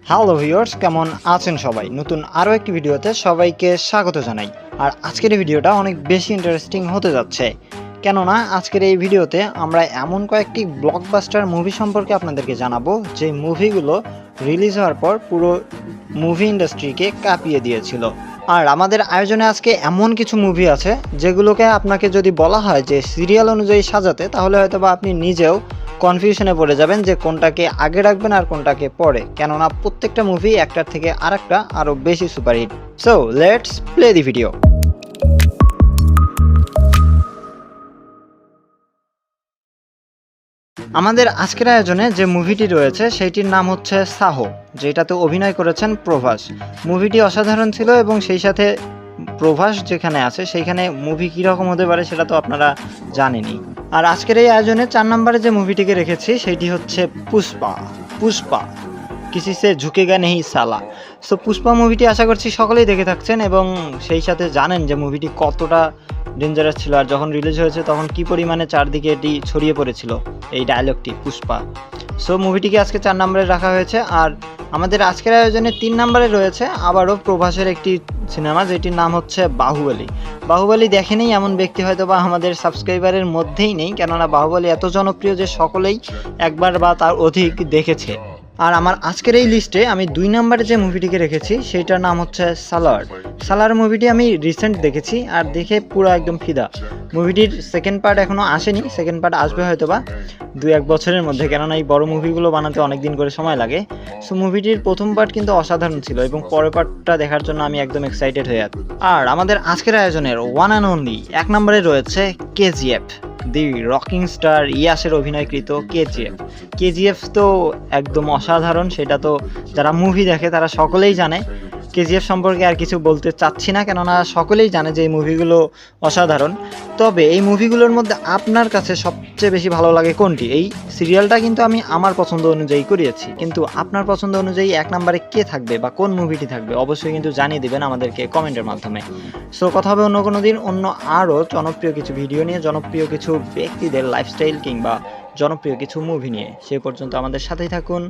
Hello viewers, কেমন আছেন সবাই? নতুন আরও একটি ভিডিওতে সবাইকে স্বাগত জানাই। আর আজকের এই ভিডিওটা অনেক বেশি ইন্টারেস্টিং হতে যাচ্ছে, কেননা আজকের এই ভিডিওতে আমরা এমন কয়েকটি ব্লকবাস্টার মুভি সম্পর্কে আপনাদেরকে জানাবো যে মুভিগুলো রিলিজ হওয়ার পর পুরো মুভি ইন্ডাস্ট্রিকে কাঁপিয়ে দিয়েছিল। আর আমাদের আয়োজনে আজকে এমন কিছু মুভি আছে যেগুলোকে আপনাকে যদি বলা হয় যে সিরিয়াল অনুযায়ী সাজাতে, তাহলে হয়তো বা আপনি নিজেও কনফিউশনে পড়ে যাবেন যে কোনটাকে আগে রাখবেন আর কোনটাকে পরে, কেননা প্রত্যেকটা মুভি একটার থেকে আরেকটা আরও বেশি superhit. So let's play the video. আমাদের আজকের আয়োজনে যে মুভিটি রয়েছে সেইটির নাম হচ্ছে সাহো, যেটাতে অভিনয় করেছেন প্রভাস। মুভিটি অসাধারণ ছিল এবং সেই সাথে প্রভাস যেখানে আছে সেইখানে মুভি কীরকম হতে পারে সেটা তো আপনারা জানেনই। আর আজকের এই আয়োজনে 4 নম্বরে যে মুভিটিকে রেখেছি সেটি হচ্ছে পুষ্পা কিসি সে ঝুঁকেগা নেহি সালা। সো পুষ্পা মুভিটি আশা করছি সকলেই দেখে থাকছেন এবং সেই সাথে জানেন যে মুভিটি কতটা ডেঞ্জারাস ছিল, আর যখন রিলিজ হয়েছে তখন কি পরিমাণে চারদিকে এটি ছড়িয়ে পড়েছিল এই ডায়লগটি পুষ্পা। সো মুভিটিকে আজকে 4 নম্বরে রাখা হয়েছে। আর আমাদের আজকের আয়োজনে 3 নম্বরে রয়েছে আবারও প্রভাসের একটি সিনেমা, যেটির নাম হচ্ছে বাহুবলী দেখেনি এমন ব্যক্তি হয়তো বা আমাদের সাবস্ক্রাইবারের মধ্যেই নেই, কেননা বাহুবলী এত জনপ্রিয় যে সকলেই একবার বা তার অধিক দেখেছে। আর আমার আজকের এই লিস্টে আমি 2 নম্বরে যে মুভিটিকে রেখেছি সেইটার নাম হচ্ছে সালার মুভিটি আমি রিসেন্ট দেখেছি আর দেখে পুরো একদম ফিদা। মুভিটির সেকেন্ড পার্ট এখনও আসেনি, সেকেন্ড পার্ট আসবে হয়তো বা 2-1 বছরের মধ্যে, কেননা এই বড় মুভিগুলো বানাতে অনেক দিন করে সময় লাগে। সো মুভিটির প্রথম পার্ট কিন্তু অসাধারণ ছিল এবং পরের পার্টটা দেখার জন্য আমি একদম এক্সাইটেড হয়ে আছি। আর আমাদের আজকের আয়োজনের ওয়ান অ্যান্ড অনলি 1 নম্বরে রয়েছে কেজিএফ, দি রকিং স্টার ইয়াসের অভিনয়কৃত কেজিএফ তো একদম অসাধারণ, সেটা তো যারা মুভি দেখে তারা সকলেই জানে। কেজিএফ সম্পর্কে আর কিছু বলতে চাচ্ছি না, কেননা সকলেই জানে যে এই মুভিগুলো অসাধারণ। তবে এই মুভিগুলোর মধ্যে আপনার কাছে সবচেয়ে বেশি ভালো লাগে কোনটি? এই সিরিয়ালটা কিন্তু আমি আমার পছন্দ অনুযায়ী করিয়েছি, কিন্তু আপনার পছন্দ অনুযায়ী 1 নম্বরে কে থাকবে বা কোন মুভিটি থাকবে অবশ্যই কিন্তু জানিয়ে দিবেন আমাদেরকে কমেন্টের মাধ্যমে। সো কথা হবে অন্য কোনো দিন অন্য আরও জনপ্রিয় কিছু ভিডিও নিয়ে, জনপ্রিয় কিছু ব্যক্তিদের লাইফস্টাইল কিংবা জনপ্রিয় কিছু মুভি নিয়ে। সে পর্যন্ত আমাদের সাথেই থাকুন।